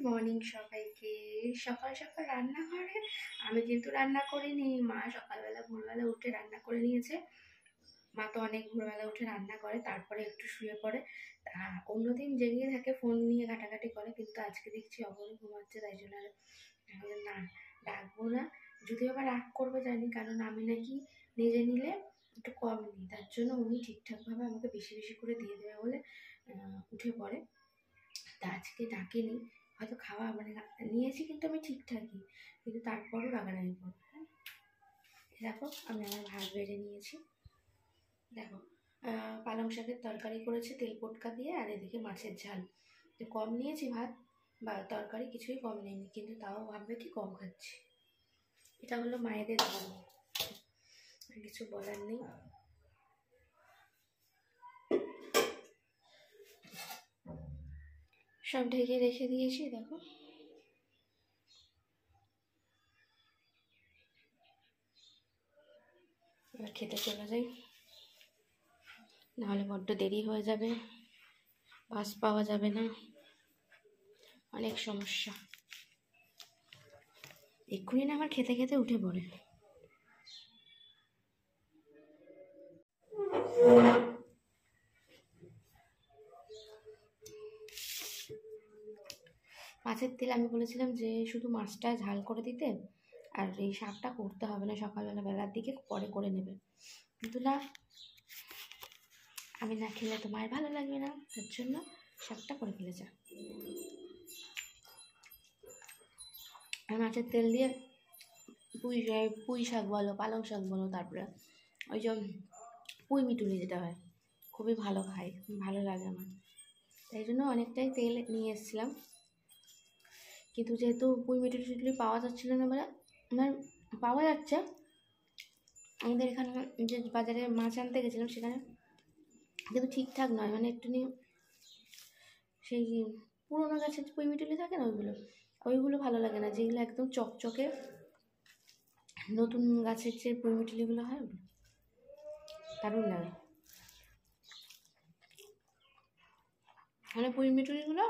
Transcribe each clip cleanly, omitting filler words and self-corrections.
Morning সবাইকে। সকাল সকাল রান্নাঘরে আমি কিন্তু রান্না করিনি, মা সকালবেলা ভোরবেলা উঠে রান্না করে নিয়েছে। মা তো অনেক ভোরবেলা উঠে রান্না করে, তারপরে একটু শুয়ে পড়ে। অন্যদিন জেগে থাকে, ফোন নিয়ে ঘাটাঘাটি করে, কিন্তু আজকে দেখছি অবনী ঘুমাচ্ছে, তাই জন্য আর না ডাকবো না। যদি আবার রাগ করবে জানি, কারণ আমি নাকি নিজে নিলে একটু কম নিই, তার জন্য উনি ঠিকঠাকভাবে আমাকে বেশি বেশি করে দিয়ে দেবে বলে উঠে পড়ে। তা আজকে ডাকেনি, হয়তো খাওয়া মানে নিয়েছি কিন্তু আমি ঠিকঠাকই, কিন্তু তারপরও রাগারাগি করবো। হ্যাঁ, দেখো আমি আমার ভাত বেড়ে নিয়েছি। দেখো পালং শাকের তরকারি করেছে তেল পটকা দিয়ে, আর এদিকে মাছের ঝাল। তো কম নিয়েছি ভাত বা তরকারি, কিছুই কম নেইনি, কিন্তু তাও ভাববে কি কম খাচ্ছি। এটা হলো মায়েদের ধর্ম, কিছু বলার নেই। সব ঢেকে রেখে দিয়েছি। দেখো এবার খেতে চলে যাই, নাহলে বড্ড দেরি হয়ে যাবে, বাস পাওয়া যাবে না, অনেক সমস্যা। এক্ষুনি না আমার খেতে খেতে উঠে পড়ে। মাছের তেল আমি বলেছিলাম যে শুধু মাছটা ঝাল করে দিতে, আর এই শাকটা করতে হবে না, সকালবেলা বেলার দিকে পরে করে নেবে। কিন্তু না, আমি না খেলে তো মায়ের ভালো লাগবে না, তার জন্য শাকটা করে ফেলেছে। আর মাছের তেল দিয়ে পুঁই শাক বলো, পালং শাক বলো, তারপরে ওই যে পুঁই মিটুলি যেটা হয়, খুবই ভালো খাই, ভালো লাগে আমার, তাই জন্য অনেকটাই তেল নিয়ে এসেছিলাম। কিন্তু যেহেতু পুঁই মিটুলি পাওয়া যাচ্ছিলো না, বলে আমার পাওয়া যাচ্ছে, আমাদের এখানে যে বাজারে মাছ আনতে গেছিলাম সেখানে, কিন্তু ঠিকঠাক নয়, মানে একটু সেই পুরোনো গাছের পুঁই মিটুলি থাকে না, ওইগুলো ভালো লাগে না, যেগুলো একদম চকচকে নতুন গাছের যে পুঁই মিটুলিগুলো হয় দারুণ লাগে। মানে পুঁই মিটুলিগুলো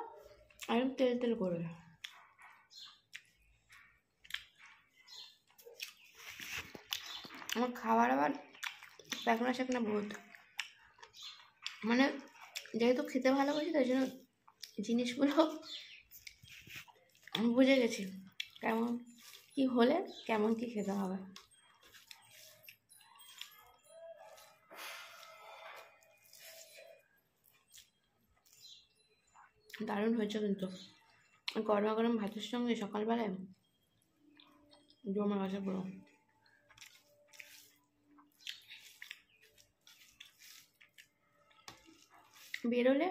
একদম তেল তেল করবে। আমার খাবার আবার প্যাকনা শ্যাকনা বহুত, মানে যেহেতু খেতে ভালোবাসি, তাই জন্য জিনিসগুলো আমি বুঝে গেছি কেমন কি হলে কেমন কি খেতে হবে। দারুণ হয়েছে কিন্তু, গরমা গরম ভাতের সঙ্গে সকালবেলায় জমা গেছে পুরো। বেরোলে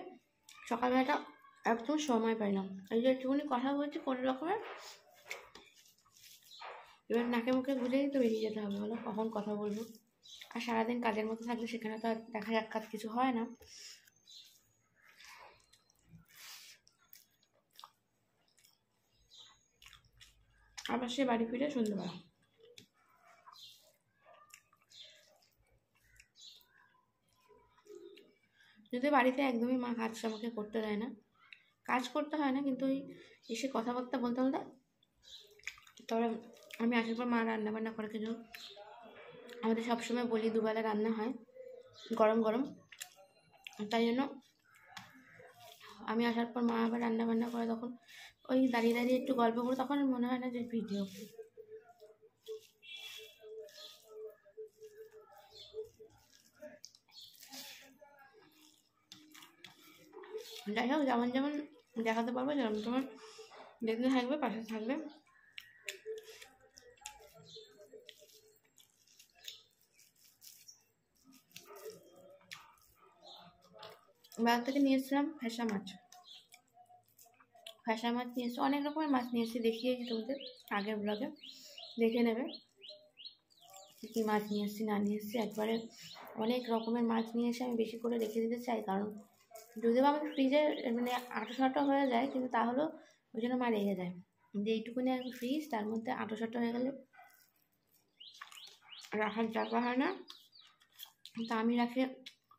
সকালবেলাটা একদম সময় পাই না, এই যে একটুখানি কথা বলছি কোনো রকমের, এবার নাকে মুখে গুঁজেই তো বেরিয়ে যেতে হবে, বলো কখন কথা বলবো। আর সারাদিন কাজের মধ্যে থাকলে সেখানে তো আর দেখা সাক্ষাৎ কিছু হয় না। আবার সে বাড়ি ফিরে সন্ধ্যেবেলা। যদি বাড়িতে একদমই মা কাজ আমাকে করতে দেয় না, কাজ করতে হয় না, কিন্তু ওই এসে কথাবার্তা বলতে বলতে, তবে আমি আসার পর মা রান্না বান্না করে, কিন্তু আমাদের সবসময় বলি দুবেলা রান্না হয় গরম গরম, তাই জন্য আমি আসার পর মা আবার রান্না বান্না করে, তখন ওই দাঁড়িয়ে দাঁড়িয়ে একটু গল্প করে, তখন মনে হয় না যে ভিডিও। যাই হোক, যেমন যেমন দেখাতে পারবো যেমন তোমার দেখতে থাকবে, পাশে থাকবে। বাজার থেকে নিয়ে এসেছিলাম ফ্যাসা মাছ নিয়ে এসেছি, অনেক রকমের মাছ নিয়ে এসেছি, দেখিয়েছি তোমাদের আগের ব্লগে, দেখে নেবে কী মাছ নিয়ে এসেছি না নিয়ে এসেছি। একবারে অনেক রকমের মাছ নিয়ে এসে আমি বেশি করে রেখে দিতে চাই, কারণ যদিও আমার ফ্রিজে মানে আঁটো হয়ে যায়, কিন্তু তাহলেও ওই জন্য মা রেগে যায় যে এইটুকুনি আর ফ্রিজ, তার মধ্যে আঁটো হয়ে গেলে রাখার জায়গা হয় না। তা আমি রাখি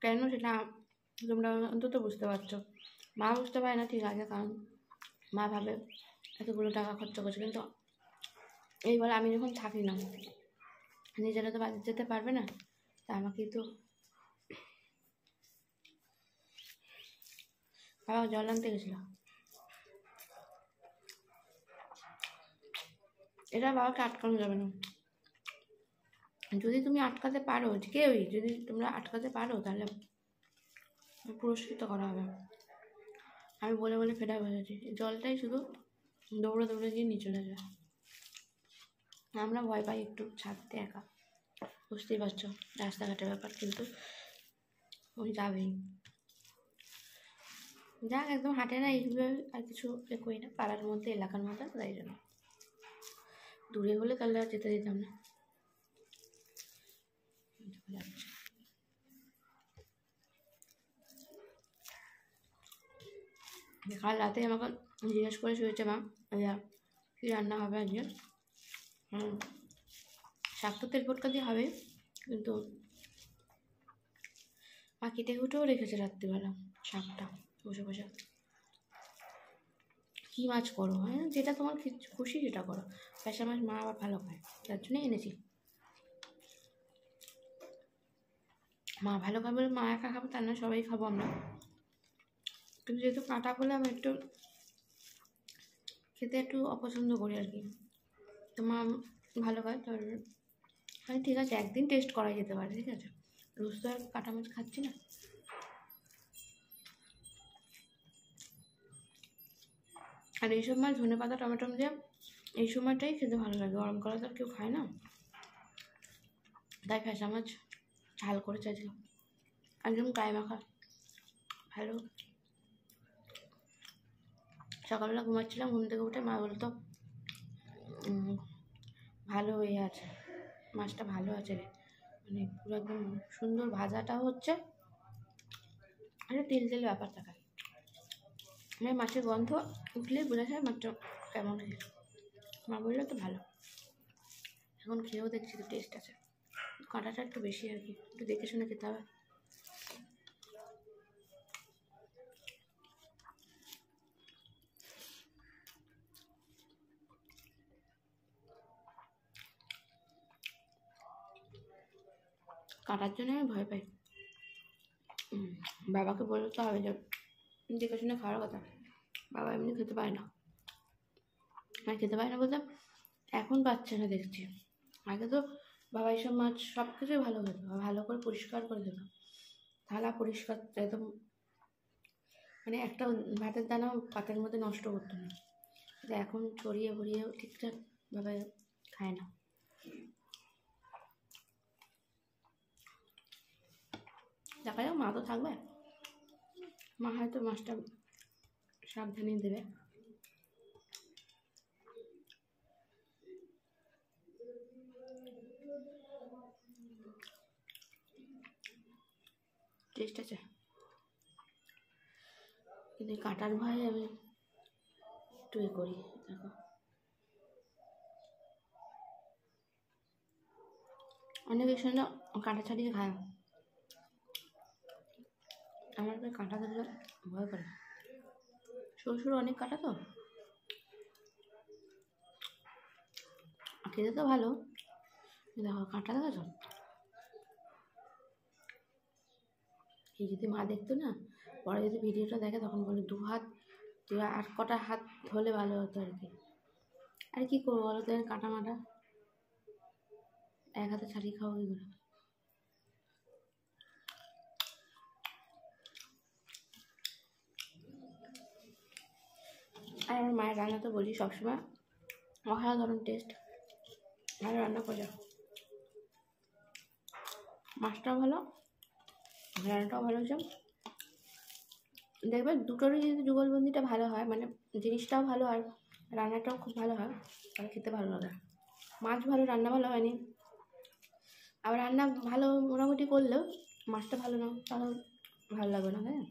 কেন, সেটা তোমরা অন্তত বুঝতে পারছো। মা বুঝতে পারে না ঠিক আছে, কারণ মা ভাবে এতগুলো টাকা খরচা করছে, কিন্তু এইবার আমি যখন থাকি না, নিজেরা তো বাজার যেতে পারবে না, তা আমাকেই তো বাবা জল আনতে গেছিল। এটা বাবাকে আটকানো যাবে না। যদি তুমি আটকাতে পারো, কেউই যদি তোমরা আটকাতে পারো, তাহলে পুরস্কৃত করা হবে। আমি বলে বলে ফেরা বসেছি, জলটাই শুধু দৌড়ে দৌড়ে গিয়ে নিয়ে চলে যায়। আমরা ভয় পাই একটু ছাড়তে, একা, বুঝতেই পারছো রাস্তাঘাটের ব্যাপার, কিন্তু ওই যাবেই। যাক, একদম হাঁটে না এইভাবে, আর কিছু করি না, পাড়ার মধ্যে, এলাকার মধ্যে, তাই জন্য। দূরে হলে তাহলে আর যেতে দিতাম না। কাল রাতে আমাকে জিজ্ঞেস করে শুয়েছে মা, কী রান্না হবে আজকে। শাক তো তেল পটকা দিয়ে হবে, কিন্তু মা কেটে কুটেও রেখেছে রাত্রিবেলা শাকটা বসে বসে। কী মাছ করো, হ্যাঁ যেটা তোমার খুশি সেটা করো। পেঁচা মাছ মা আবার ভালো খায়, তার জন্য এনেছি। মা ভালো খাবে বলে মা একা খাবো তা না, সবাই খাবো আমরা, কিন্তু যেহেতু কাঁটা বলে আমি একটু খেতে একটু অপছন্দ করি আর কি। তো মা ভালো খায়, তো ঠিক আছে, একদিন টেস্ট করাই যেতে পারে, ঠিক আছে, রোজ তো আর কাঁটা মাছ খাচ্ছি না। আর এইসব মাছ ধনে পাতা টমেটো দিয়ে এই সময়টাই খেতে ভালো লাগে, গরমকালে তো আর কেউ খায় না, তাই ফ্যাসা মাছ ঝাল করে চাইছিলাম, একদম গায়ে মাখা ভালো। সকালবেলা ঘুমাচ্ছিলাম, ঘুম থেকে উঠে মা বলতো ভালো আছে, মাছটা ভালো আছে রে, মানে পুরো একদম সুন্দর ভাজাটাও হচ্ছে, একটা তেল তেল ব্যাপার থাকে, মানে মাছের গন্ধ উঠলেই বোঝা যায় মাছটা কেমন হয়েছে। মা বললো তো ভালো, এখন খেয়েও দেখছি তো টেস্ট আছে, কাঁটাটা একটু বেশি আর কি, একটু দেখে শুনে খেতে হবে। কাটার জন্য আমি ভয় পাই, বাবাকে বলতে হবে যে দেখে শুনে খাওয়ার কথা, বাবা এমনি খেতে পারে না। আর খেতে পারে না বলতে এখন পাচ্ছে না দেখছি, আগে তো বাবা এইসব মাছ সব কিছুই ভালো খেত, ভালো করে পরিষ্কার করে দিত, থালা পরিষ্কার একদম, মানে একটা ভাতের দানাও পাতের মধ্যে নষ্ট করতো না, কিন্তু এখন ছড়িয়ে ভরিয়েও ঠিকঠাকভাবে খায় না। দেখা যাক, মা তো থাকবে, মা হয়তো মাছটা সাবধানে দেবে। টেস্ট আছে, কিন্তু কাটার ভয়ে আমি একটু করি। দেখো অনেকের সঙ্গে কাঁটা ছাড়িয়ে খায়, আমার কাঁটা ধরলে ভয় করে, সরু সরু অনেক কাঁটা তো, খেতে তো ভালো, দেখো কাঁটা দেখো, এই যদি মা দেখতো না, পরে যদি ভিডিওটা দেখে তখন বলে 2 হাত, তুই আর কটা হাত হলে ভালো হতো আর কি। আর কি করবো বলো তো, কাঁটা মাটা এক হাতে ছাড়িয়ে খাওয়া ওইগুলো। আর আমার মায়ের রান্না তো বলি সবসময় অসাধারণ টেস্ট, ভালো রান্না করে, মাছটাও ভালো, রান্নাটাও ভালো হয়েছে। দেখবে দুটোরই যদি যুগলবন্দিটা ভালো হয়, মানে জিনিসটাও ভালো আর রান্নাটাও খুব ভালো হয়, তাহলে খেতে ভালো লাগে। মাছ ভালো, রান্না ভালো হয়নি, আবার রান্না ভালো মোটামুটি করলেও মাছটা ভালো না, তাহলে ভালো লাগবে না, হ্যাঁ।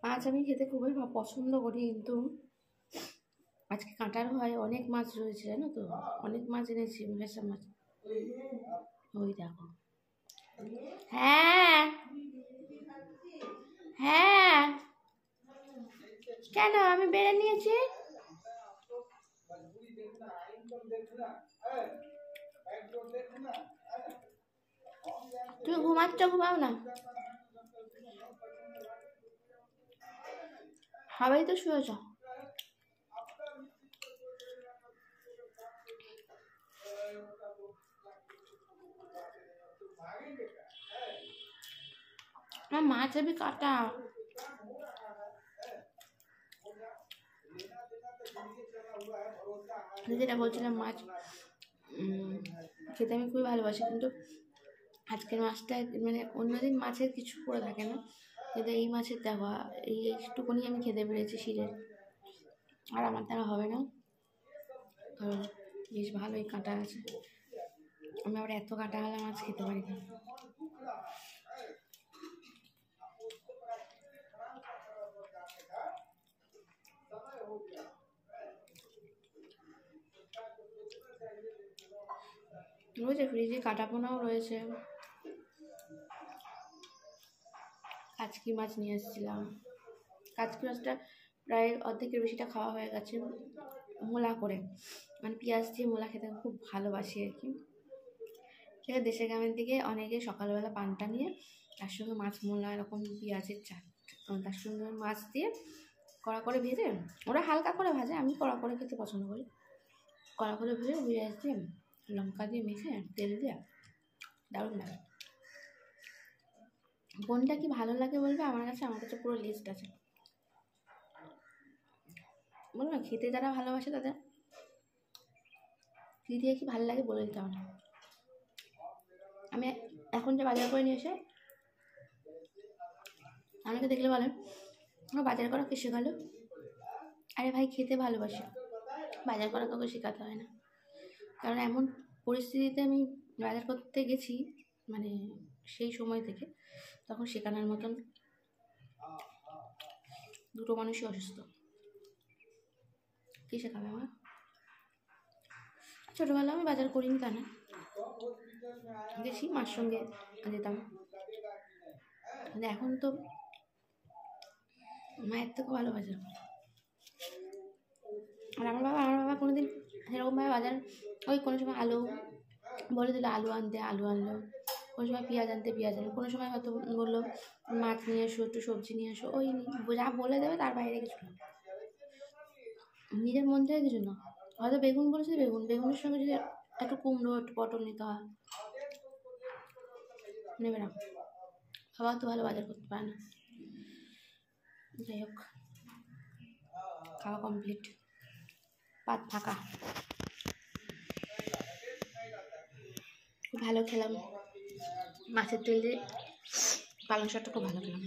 মাছ আমি খেতে খুবই পছন্দ করি, কিন্তু আজকে কাঁটার ভয় অনেক মাছ রয়েছে জানো তো, অনেক মাছ এনেছি, ভেসা মাছ, ওই দেখো। হ্যাঁ হ্যাঁ, কেন? আমি বেড়ে নিয়েছি। তুমি ঘুমাচ্ছ, ঘুমাও না। সবাই তো শুয়েছ। আমার মাছ আমি কাটা। যেটা বলছিলাম, মাছ খেতে আমি খুবই ভালোবাসি, কিন্তু আজকের মাছটা মানে অন্যদিন মাছের কিছু পড়ে থাকে না, কিন্তু এই মাছের দেওয়া এইটুকুনি আমি খেতে পেরেছি শিলের, আর আমার দ্বারা হবে না, কারণ বেশ ভালোই কাঁটা আছে। আমি আবার এত কাঁটাওয়ালা মাছ খেতে পারি না। রয়েছে ফ্রিজে কাটাপোনাও রয়েছে। কাচকি মাছ নিয়ে এসেছিলাম। কাচকি মাছটা প্রায় অর্ধেকের বেশিটা খাওয়া হয়ে গেছে, মোলা করে, মানে পেঁয়াজ দিয়ে মোলা খেতে খুব ভালোবাসি আর কি। সেটা দেশের গ্রামের দিকে অনেকে সকালবেলা পানটা নিয়ে তার সঙ্গে মাছ মোলা এরকম পেঁয়াজের চাট, তার সঙ্গে মাছ দিয়ে কড়া করে ভেজে, ওরা হালকা করে ভাজে, আমি কড়া করে খেতে পছন্দ করি। কড়া করে ভেজে পেঁয়াজ দিয়ে লঙ্কা দিয়ে মেখে তেল দিয়ে দারুণ লাগে। কোনটা কি ভালো লাগে বলবে, আমার কাছে পুরো লিস্ট আছে। বলবো না, খেতে যারা ভালোবাসে তাদের কী দিয়ে কি ভালো লাগে বলে দিতে হবে না। আমি এখন যে বাজার করে নিয়ে এসে আমাকে দেখলে বলে, বাজার করা কে শেখালো? আরে ভাই, খেতে ভালোবাসি, বাজার করা কাউকে শেখাতে হয় না। কারণ এমন পরিস্থিতিতে আমি বাজার করতে গেছি, মানে সেই সময় থেকে, তখন শেখানোর মতন দুটো মানুষই অসুস্থ, কী শেখাবে আমার? ছোটোবেলা আমি বাজার করিনি তা না, গেছি মার সঙ্গে যেতাম, কিন্তু এখন তো মায়ের থেকে ভালো বাজার। আর আমার বাবা কোনোদিন সেরকমভাবে বাজার, ওই কোনো সময় আলু বলে দিল আলু আনতে, আলু আনলো, কোনো সময় পেঁয়াজ আনতে পেঁয়াজ আনলো, কোনো সময় হয়তো বললো মাছ নিয়ে এসো, একটু সবজি নিয়ে এসো, ওই যা বলে দেবে তার বাইরে কিছু না, নিজের মন থেকে কিছু না। হয়তো বেগুন বলেছে বেগুনের সঙ্গে যদি একটু কুমড়ো একটু পটল নিতে হয়, নেবে না। বাবা তো ভালো বাজার করতে পারে না। যাই হোক, খাওয়া কমপ্লিট, পাত ফাঁকা, খুব ভালো খেলাম। মাছের তেল দিয়ে পালং শাকটা খুব ভালো খেলাম।